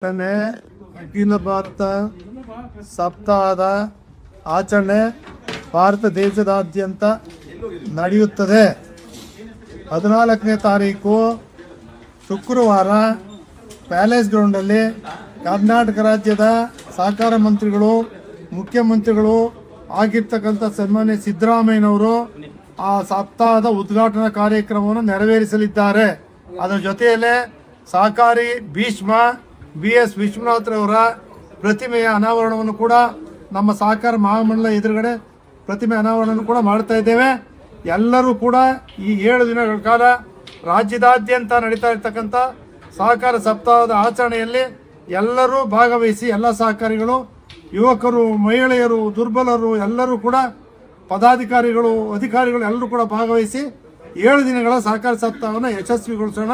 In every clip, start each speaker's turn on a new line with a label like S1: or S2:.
S1: ಅಖಿಲ ಭಾರತ ಸಪ್ತಾಹದ ಆಚರಣೆ ಭಾರತ ದೇಶದಾದ್ಯಂತ ನಡೆಯುತ್ತದೆ. 14ನೇ ತಾರೀಕು ಶುಕ್ರವಾರ ಪ್ಯಾಲೇಸ್ ಗ್ರೌಂಡಲ್ಲಿ ಕರ್ನಾಟಕ ರಾಜ್ಯದ ಸಹಕಾರ ಮಂತ್ರಿಗಳು, ಮುಖ್ಯಮಂತ್ರಿಗಳು ಆಗಿರ್ತಕ್ಕಂಥ ಸನ್ಮಾನ್ಯ ಸಿದ್ದರಾಮಯ್ಯನವರು ಆ ಸಪ್ತಾಹದ ಉದ್ಘಾಟನಾ ಕಾರ್ಯಕ್ರಮವನ್ನು ನೆರವೇರಿಸಲಿದ್ದಾರೆ. ಅದರ ಜೊತೆಯಲ್ಲೇ ಸಹಕಾರಿ ಭೀಷ್ಮ BS ವಿಶ್ವನಾಥ್ರವರ ಪ್ರತಿಮೆಯ ಅನಾವರಣವನ್ನು ಕೂಡ ನಮ್ಮ ಸಹಕಾರ ಮಹಾಮಂಡಲ ಎದುರುಗಡೆ ಪ್ರತಿಮೆ ಅನಾವರಣವನ್ನು ಕೂಡ ಮಾಡ್ತಾ ಇದ್ದೇವೆ. ಎಲ್ಲರೂ ಕೂಡ ಈ 7 ದಿನಗಳ ಕಾಲ ರಾಜ್ಯದಾದ್ಯಂತ ನಡೀತಾ ಇರ್ತಕ್ಕಂಥ ಸಹಕಾರ ಸಪ್ತಾಹದ ಆಚರಣೆಯಲ್ಲಿ ಎಲ್ಲರೂ ಭಾಗವಹಿಸಿ, ಎಲ್ಲ ಸಹಕಾರಿಗಳು, ಯುವಕರು, ಮಹಿಳೆಯರು, ದುರ್ಬಲರು ಎಲ್ಲರೂ ಕೂಡ, ಪದಾಧಿಕಾರಿಗಳು, ಅಧಿಕಾರಿಗಳು ಎಲ್ಲರೂ ಕೂಡ ಭಾಗವಹಿಸಿ 7 ದಿನಗಳ ಸಹಕಾರ ಸಪ್ತಾಹವನ್ನು ಯಶಸ್ವಿಗೊಳಿಸೋಣ.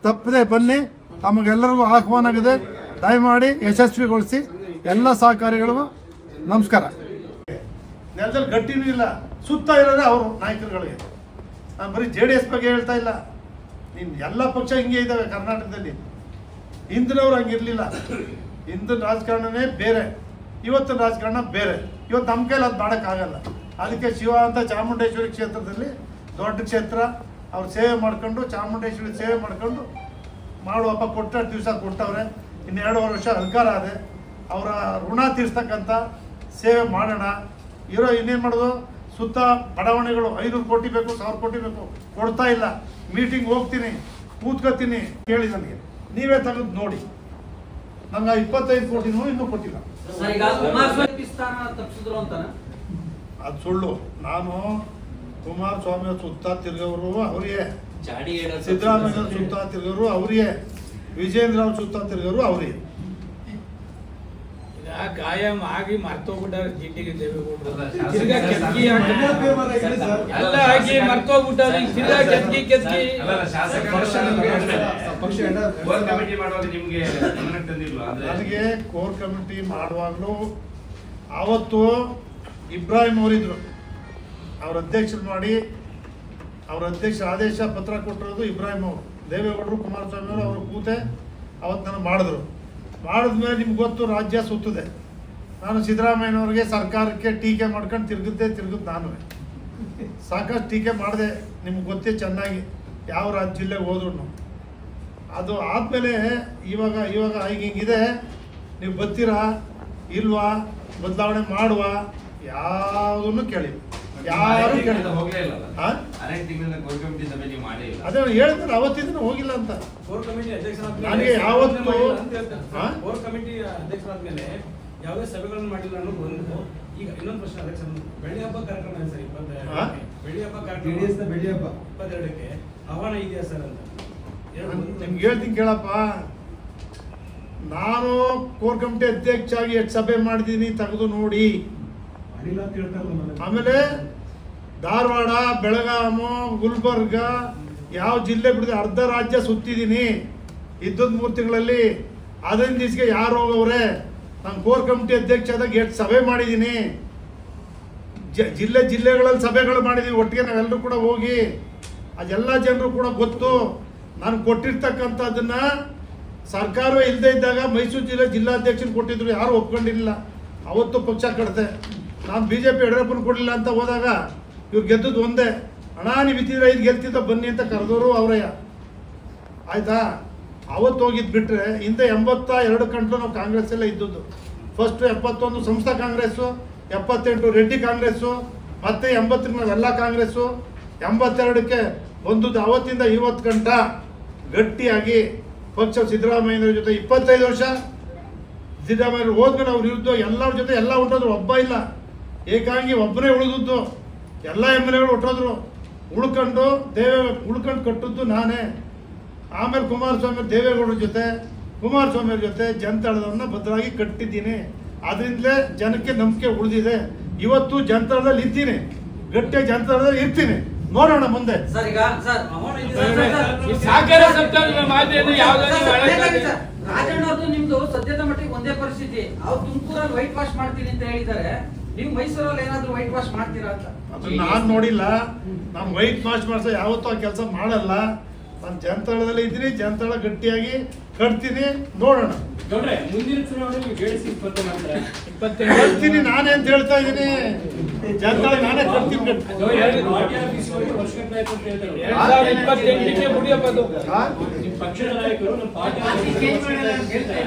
S1: ತಪ್ಪದೆ ಬನ್ನಿ. ತಮಗೆಲ್ಲರಿಗೂ ಆಹ್ವಾನ ಆಗಿದೆ. ದಯಮಾಡಿ ಯಶಸ್ವಿಗೊಳಿಸಿ. ಎಲ್ಲ ಸಹಕಾರಿಗಳಿಗೂ ನಮಸ್ಕಾರ. ನೆಲದಲ್ಲಿ ಗಟ್ಟಿನೂ ಇಲ್ಲ, ಸುತ್ತ ಇರೋದೇ ಅವರು ನಾಯಕರುಗಳಿಗೆ. ನಾನು ಬರೀ JDS ಬಗ್ಗೆ ಹೇಳ್ತಾ ಇಲ್ಲ. ಇನ್ನು ಎಲ್ಲ ಪಕ್ಷ ಹಿಂಗೆ ಇದ್ದಾವೆ ಕರ್ನಾಟಕದಲ್ಲಿ. ಹಿಂದಿನವ್ರು ಹಂಗಿರಲಿಲ್ಲ. ಹಿಂದಿನ ರಾಜಕಾರಣನೇ ಬೇರೆ, ಇವತ್ತಿನ ರಾಜಕಾರಣ ಬೇರೆ. ಇವತ್ತು ನಮ್ಮ ಕೈಲಿ ಅದು ಮಾಡೋಕ್ಕಾಗಲ್ಲ. ಅದಕ್ಕೆ ಶಿವ ಅಂತ ಚಾಮುಂಡೇಶ್ವರಿ ಕ್ಷೇತ್ರದಲ್ಲಿ ದೊಡ್ಡ ಕ್ಷೇತ್ರ, ಅವ್ರು ಸೇವೆ ಮಾಡ್ಕೊಂಡು, ಚಾಮುಂಡೇಶ್ವರಿ ಸೇವೆ ಮಾಡ್ಕೊಂಡು ಮಾಡುವಪ್ಪ ಕೊಟ್ಟ ದಿವಸ ಕೊಟ್ಟವ್ರೆ. ಇನ್ನು 2 ವರ್ಷ ಅಧಿಕಾರ ಆದೆ. ಅವರ ಋಣ ತೀರ್ಸ್ತಕ್ಕಂಥ ಸೇವೆ ಮಾಡೋಣ. ಇನ್ನೇನು ಮಾಡೋದು? ಸುತ್ತ ಬಡಾವಣೆಗಳು 500 ಕೋಟಿ ಬೇಕು, 1000 ಕೋಟಿ ಬೇಕು, ಕೊಡ್ತಾ ಇಲ್ಲ. ಮೀಟಿಂಗ್ ಹೋಗ್ತೀನಿ, ಕೂತ್ಕೋತೀನಿ, ಕೇಳಿ ನನಗೆ, ನೀವೇ ತೆಗೆದು ನೋಡಿ. ನಂಗೆ 25 ಕೋಟಿನೂ ಇನ್ನೂ ಕೊಟ್ಟಿಲ್ಲ. ಅದು ಸುಳ್ಳು. ನಾನು ಕುಮಾರಸ್ವಾಮಿ ಸುತ್ತ ತಿರುಗವರು ಅವರಿಗೆ, ಸಿದ್ದರಾಮಯ್ಯ ಸುತ್ತ ತಿರುಗರು ಅವರಿಗೆ, ವಿಜೇಂದ್ರ ಅವ್ರ ಸುತ್ತ ತಿರುಗರು ಅವರಿಗೆ.
S2: ಕಾಯಂ ಆಗಿ ಮರ್ತೋಗ್ಬಿಟ್ಟಾರೆ. ಜಿಟಿಗೆ ದೇವೇಗೌಡರು
S1: ನನಗೆ ಕೋರ್ ಕಮಿಟಿ ಮಾಡುವಾಗಲೂ ಆವತ್ತು ಇಬ್ರಾಹಿಂ ಅವರಿದ್ರು. ಅವ್ರ ಅಧ್ಯಕ್ಷರು ಮಾಡಿ, ಅವ್ರ ಅಧ್ಯಕ್ಷ ಆದೇಶ ಪತ್ರ ಕೊಟ್ಟಿರೋದು ಇಬ್ರಾಹಿಂ ಅವರು. ದೇವೇಗೌಡರು, ಕುಮಾರಸ್ವಾಮಿ ಅವರು, ಅವರು ಕೂತೆ ಅವತ್ತು ನನಗೆ ಮಾಡಿದ್ರು. ಮಾಡಿದ್ಮೇಲೆ ನಿಮ್ಗೆ ಗೊತ್ತು, ರಾಜ್ಯ ಸುತ್ತದೆ. ನಾನು ಸಿದ್ದರಾಮಯ್ಯನವ್ರಿಗೆ, ಸರ್ಕಾರಕ್ಕೆ ಟೀಕೆ ಮಾಡ್ಕೊಂಡು ತಿರುಗುದು ನಾನು. ಸಾಕಷ್ಟು ಟೀಕೆ ಮಾಡಿದೆ, ನಿಮ್ಗೆ ಗೊತ್ತೇ ಚೆನ್ನಾಗಿ, ಯಾವ ಜಿಲ್ಲೆಗೆ ಹೋದ್ರು. ಅದು ಆದಮೇಲೆ ಇವಾಗ ಹಿಂಗಿದೆ, ನೀವು ಬರ್ತೀರಾ ಇಲ್ವಾ, ಬದಲಾವಣೆ ಮಾಡುವ, ಯಾವುದನ್ನು ಕೇಳಿ, ಯಾರು ಕೇಳಿಲ್ಲ. ಅದೇ ಹೇಳಿದ್ರೆ ಅವತ್ತಿನ ಹೋಗಿಲ್ಲ ಅಂತ. ನನಗೆ ಯಾವತ್ತು
S2: ಕೋರ್ ಕಮಿಟಿ ಅಧ್ಯಕ್ಷರಾದ್ಮೇಲೆ ಯಾವುದೇ ಸಭೆಗಳನ್ನು ಮಾಡಿಲ್ಲ ಅನ್ನೋದು ಒಂದು. ಈಗ ಇನ್ನೊಂದು ಪ್ರಶ್ನೆ, ಅಧ್ಯಕ್ಷ, ಬೆಳ್ಳಿ ಹಬ್ಬ ಕಾರ್ಯಕ್ರಮ ಇದೆ ಸರ್. ಬೆಳ್ಳಿ ಹಬ್ಬ ಕಾರ್ಯಕ್ರಮ 22ಕ್ಕೆ ಆಹ್ವಾನ ಇದೆಯಾ ಸರ್ ಅಂತ
S1: ನಿಮ್ಗೆ ಹೇಳ್ತೀನಿ ಕೇಳಪ್ಪ. ನಾನು ಕೋರ್ ಕಮಿಟಿ ಅಧ್ಯಕ್ಷ ಆಗಿ 8 ಸಭೆ ಮಾಡಿದ್ದೀನಿ, ತೆಗೆದು ನೋಡಿ. ಆಮೇಲೆ ಧಾರವಾಡ, ಬೆಳಗಾವಿ, ಗುಲ್ಬರ್ಗ, ಯಾವ ಜಿಲ್ಲೆ ಬಿಡಿದೆ ಅರ್ಧ ರಾಜ್ಯ ಸುತ್ತಿದ್ದೀನಿ ಇದ್ದದ್ದು 3 ತಿಂಗಳಲ್ಲಿ. 15 ದಿವಸಕ್ಕೆ ಯಾರು ಹೋಗವ್ರೆ? ನಾನು ಕೋರ್ ಕಮಿಟಿ ಅಧ್ಯಕ್ಷ ಆದಾಗ 8 ಸಭೆ ಮಾಡಿದ್ದೀನಿ. ಜಿಲ್ಲೆಗಳಲ್ಲಿ ಸಭೆಗಳು ಮಾಡಿದ್ದೀವಿ ಒಟ್ಟಿಗೆ, ನಾವೆಲ್ಲರೂ ಕೂಡ ಹೋಗಿ. ಅದೆಲ್ಲ ಜನರು ಕೂಡ ಗೊತ್ತು. ನಾನು ಕೊಟ್ಟಿರ್ತಕ್ಕಂಥದ್ದನ್ನ ಸರ್ಕಾರವೇ ಇಲ್ಲದೆ ಇದ್ದಾಗ ಮೈಸೂರು ಜಿಲ್ಲೆ ಜಿಲ್ಲಾಧ್ಯಕ್ಷರು ಕೊಟ್ಟಿದ್ರು, ಯಾರು ಒಪ್ಕೊಂಡಿರಲಿಲ್ಲ. ಅವತ್ತು ಪಕ್ಷ ಕಡಿತೆ. ನಾನು BJP ಯಡಿಯೂರಪ್ಪನ ಕೊಡಲಿಲ್ಲ ಅಂತ ಹೋದಾಗ ಇವ್ರು ಗೆದ್ದದ್ದು ಒಂದೇ. ಹಣ ನೀವು ಇದ್ದಿದ್ರೆ 5 ಗೆಲ್ತಿದ್ದ ಬನ್ನಿ ಅಂತ ಕರೆದವರು ಅವರೇ. ಆಯ್ತಾ? ಅವತ್ತು ಹೋಗಿದ್ದು ಬಿಟ್ಟರೆ ಹಿಂದೆ 82 ಕಂಟ್ಲು ನಾವು ಕಾಂಗ್ರೆಸ್ ಎಲ್ಲ ಇದ್ದದ್ದು. ಫಸ್ಟ್ 71 ಸಂಸ್ಥಾ ಕಾಂಗ್ರೆಸ್ಸು, 78 ರೆಡ್ಡಿ ಕಾಂಗ್ರೆಸ್ಸು, ಮತ್ತೆ 80 ನಾವೆಲ್ಲ ಕಾಂಗ್ರೆಸ್ಸು, 82ಕ್ಕೆ ಬಂದದ್ದು. ಅವತ್ತಿಂದ ಇವತ್ತು ಗಂಟ ಗಟ್ಟಿಯಾಗಿ ಪಕ್ಷ ಸಿದ್ದರಾಮಯ್ಯನವ್ರ ಜೊತೆ 25 ವರ್ಷ. ಸಿದ್ದರಾಮಯ್ಯರು ಹೋದ್ಮೇಲೆ ಅವ್ರ ವಿರುದ್ಧ ಎಲ್ಲರ ಜೊತೆ ಎಲ್ಲ ಹೊಂಟೋದ್ರು, ಒಬ್ಬ ಇಲ್ಲ. ಏಕಾಂಗಿ ಒಬ್ಬನೇ ಉಳಿದದ್ದು. ಎಲ್ಲ MLAಗಳು ಹೊಟ್ಟೋದ್ರು. ಉಳ್ಕೊಂಡು ಕಟ್ಟಿದ್ದು ನಾನೇ. ಆಮೇಲೆ ದೇವೇಗೌಡರ ಜೊತೆ, ಕುಮಾರಸ್ವಾಮಿಯವ್ರ ಜೊತೆ ಜನತಾಳದವನ್ನ ಭದ್ರವಾಗಿ ಕಟ್ಟಿದ್ದೀನಿ. ಅದರಿಂದಲೇ ಜನಕ್ಕೆ ನಂಬಿಕೆ ಉಳಿದಿದೆ. ಇವತ್ತು ಜನತಾಳದಲ್ಲಿ ಇರ್ತೀನಿ, ಗಟ್ಟಿಯಾಗಿ ಜನತಾಳದಲ್ಲಿ ಇರ್ತೀನಿ. ನೋಡೋಣ ಮುಂದೆ.
S3: ರಾಜಣ್ಣವ್ರದ್ದು ನಿಮ್ದು ಸದ್ಯದ ಮಟ್ಟಿಗೆ ಒಂದೇ ಪರಿಸ್ಥಿತಿ. ಅವ್ರು ತುಮಕೂರಲ್ಲಿ ವೈಟ್ ವಾಶ್ ಮಾಡ್ತೀನಿ ಅಂತ ಹೇಳಿದ್ದಾರೆ. ನೀವು ಮೈಸೂರಲ್ಲಿ ಏನಾದ್ರು ವೈಟ್ ವಾಶ್ ಮಾಡ್ತೀರಾ ಅಂತ?
S1: ಅದನ್ನ ನಾನು ನೋಡಿಲ್ಲ. ನಾನು ವೈಟ್ ವಾಶ್ ಮಾಡಿಸೋ ಯಾವತ್ತೂ ಆ ಕೆಲಸ ಮಾಡಲ್ಲ. ನಾನು ಜನತಾಳದಲ್ಲಿ ಇದ್ದೀನಿ. ಜನತಾಳ ಗಟ್ಟಿಯಾಗಿ ಕಟ್ತೀನಿ, ನೋಡೋಣ.
S4: ಗೌಡ್ರೆ, ಮುಂದಿನ ಚುನಾವಣೆಗೆ ಜೆಡಿಎಸ್ ಸ್ಪರ್ಧೆ ಮಾಡ್ತಾರೆ.
S1: ಕಟ್ತೀನಿ ನಾನೇ ಅಂತ ಹೇಳ್ತಾ ಇದ್ದೀನಿ. ಜನತಾ ನಾನೇ ಕಟ್ತೀನಿ.
S4: ಪಾರ್ಟಿ ಆಫೀಸ್ಗೆ ಹೋಗಿ ವರ್ಷಗಟ್ಟಲೆ ಆಯ್ತು ಅಂತ ಹೇಳ್ತಾರೆ.
S5: 2028ಕ್ಕೆ ಮುಗಿಯಬಹುದು.
S4: ನಿಮ್ಮ ಪಕ್ಷದ ನಾಯಕರು ನಮ್ಮ ಪಾರ್ಟಿ ಆಫೀಸ್ಗೆ
S5: ಚೇಂಜ್ ಮಾಡಲ್ಲ ಅಂತ ಹೇಳ್ತಾರೆ.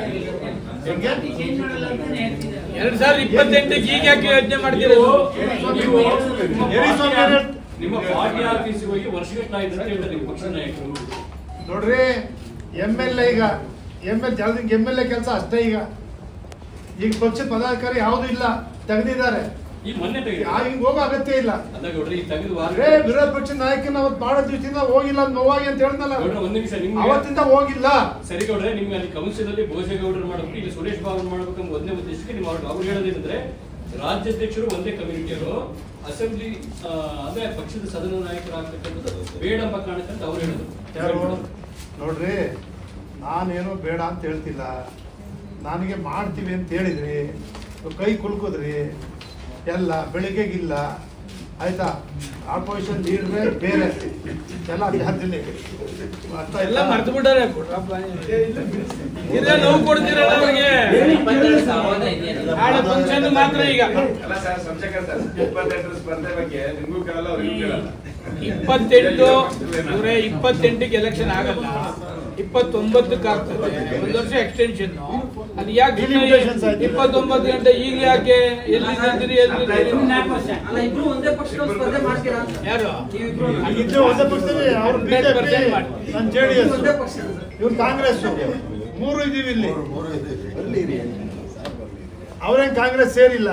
S5: 2028ಕ್ಕೆ ಈಗ ಯಾಕೆ ಯೋಚನೆ ಮಾಡ್ತಿರೋದು?
S4: ನಿಮ್ಮ ಪಾರ್ಟಿ ಆಫೀಸ್ಗೆ ಹೋಗಿ ವರ್ಷಗಟ್ಟಲೆ ಆಯ್ತು ಅಂತ ಹೇಳ್ತಾರೆ ನಿಮ್ಮ ಪಕ್ಷದ ನಾಯಕರು.
S1: ನೋಡ್ರಿ, MLA ಈಗ MLA ಕೆಲಸ ಅಷ್ಟೇ. ಈಗ ಪಕ್ಷದ ಪದಾಧಿಕಾರಿ ಯಾವುದು ಇಲ್ಲ, ತೆಗೆದಿದ್ದಾರೆ.
S4: ಈ ಮೊನ್ನೆ ತೆಗೆದು
S1: ಈಗ ಹೋಗೋ ಅಗತ್ಯ ಇಲ್ಲ.
S4: ಅಲ್ಲ ಗೌಡ್ರೆ, ಈ ತೆಗೆದು
S1: ವಿರೋಧ ಪಕ್ಷದ ನಾಯಕನ ಅವತ್ತು ಮಾಡೋ ದಿವಸದಿಂದ ಹೋಗಿಲ್ಲ ನೋವಾಗಿ ಅಂತ ಹೇಳ್ದಲ್ಲ.
S4: ಒಂದ್ ನಿಮಿಷ, ನಿಮ್ಗೆ
S1: ಅವತ್ತಿಂದ ಹೋಗಿಲ್ಲ.
S4: ಸರಿ ಗೌಡ್ರೆ, ನಿಮ್ಗೆ ಅಲ್ಲಿ ಕೌನ್ಸಿಲಲ್ಲಿ ಭೋಜೇಗೌಡರು ಮಾಡಬೇಕು, ಇಲ್ಲಿ ಸುರೇಶ್ ಬಾಬು ಮಾಡಬೇಕೆಂಬ ಒಂದೇ ಉದ್ದೇಶಕ್ಕೆ ನೀವು ಅವ್ರು ಹೇಳೋದೇನಂದ್ರೆ ರಾಜ್ಯಾಧ್ಯಕ್ಷರು ಒಂದೇ ಕಮ್ಯುನಿಟಿಯವರು ಅಸೆಂಬ್ಲಿ ಅಂದ್ರೆ ಪಕ್ಷದ ಸದನ ನಾಯಕರಾಗತಕ್ಕಂಥದ್ದು ಬೇಡ ಎಂಬ ಕಾರಣಕ್ಕಂತ ಅವ್ರು ಹೇಳೋದು.
S1: ನೋಡ್ರಿ, ನಾನೇನು ಬೇಡ ಅಂತ ಹೇಳ್ತಿಲ್ಲ. ನನಗೆ ಮಾಡ್ತೀವಿ ಅಂತ ಹೇಳಿದ್ರಿ, ಕೈ ಕುಲ್ಕೋದ್ರಿ ಎಲ್ಲ ಬೆಳಿಗ್ಗೆಗಿಲ್ಲ. ಆಯ್ತಾ? ಆಪೋಸಿಷನ್ ಲೀಡ್ರೇ ಬೇರೆ ಎಲ್ಲ ಜಾತಿಲಿ
S5: ಎಲ್ಲ ಮರ್ತು ಬಿಟ್ಟಾರೆ. ನೋವು ಕೊಡ್ತೀರಲ್ಲ ಅವ್ರಿಗೆ. ನಾಳೆ ಫಂಕ್ಷನ್ ಮಾತ್ರ ಈಗ 28ಕ್ಕೆ ಎಲೆಕ್ಷನ್ ಆಗಲ್ಲ, 29ಕ್ಕೆ ಆಗ್ತದೆ. ಒಂದು ವರ್ಷ ಎಕ್ಸ್ಟೆನ್ಷನ್. ಅದು ಯಾಕೆ 29 ಗಂಟೆ ಈಗ ಯಾಕೆ? ಎಲ್ಲಿ
S3: ಅಲ್ಲ, ಇಬ್ರು ಒಂದೇ ಪಕ್ಷದ ಸ್ಪರ್ಧೆ ಮಾಡ್ತೀರಾ ಅಂತ.
S5: ಯಾರು
S1: ಇದ್ರೆ ಒಂದೇ ಪಕ್ಷದಲ್ಲಿ ಅವ್ರು ಬಿಜೆಪಿ, ನಾನು JDS,
S3: ಒಂದೇ ಪಕ್ಷ.
S1: ಇವ್ರು ಕಾಂಗ್ರೆಸ್. ಮೂರು ಇದೀವಿ ಇಲ್ಲಿ. ಅವ್ರೇನ್ ಕಾಂಗ್ರೆಸ್ ಸೇರಿಲ್ಲ,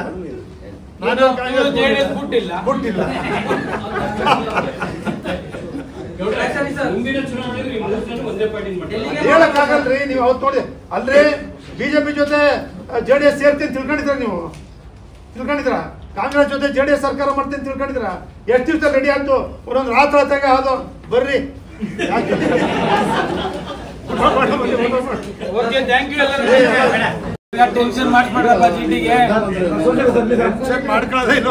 S1: ನಾನು ಕಾಂಗ್ರೆಸ್
S5: JDS ಬಿಟ್ಟಿಲ್ಲ.
S4: ಮುಂದಿನ ಚುನಾವಣೆಗೆ ನೀವು ಮೂರು ಜನ ಒಂದೇ ಪಾರ್ಟಿ ಮಾಡ್ತಾರೆ.
S1: ಹೇಳಕ್ಕಾಗಲ್ರಿ. ನೀವು ಅವತ್ತು ನೋಡಿ ಅಲ್ರಿ, ಬಿಜೆಪಿ ಜೊತೆ JDS ಸೇರ್ತೀನಿ ತಿಳ್ಕೊಂಡಿದ್ರ? ನೀವು ತಿಳ್ಕೊಂಡಿದ್ರ? ಕಾಂಗ್ರೆಸ್ ಜೊತೆ JDS ಸರ್ಕಾರ ಮಾಡ್ತೀನಿ ತಿಳ್ಕೊಂಡಿದ್ರ? ಎಷ್ಟು ದಿವಸ ರೆಡಿ ಆಯ್ತು? ಒಂದೊಂದು ರಾತ್ರಿ ಅದು ಬರ್ರಿ.
S5: ಓಕೆ, ಥ್ಯಾಂಕ್ ಯು ಎಲ್ಲರೂ. ಟೆನ್ಷನ್ ಮಾಡ್ಕೊಳ್ಳಲ್ಲ. ಚೀಟಿಗೆ
S1: ಚೆಕ್ ಮಾಡ್ಕೊಳ್ಳೋದೇ ಇಲ್ಲ.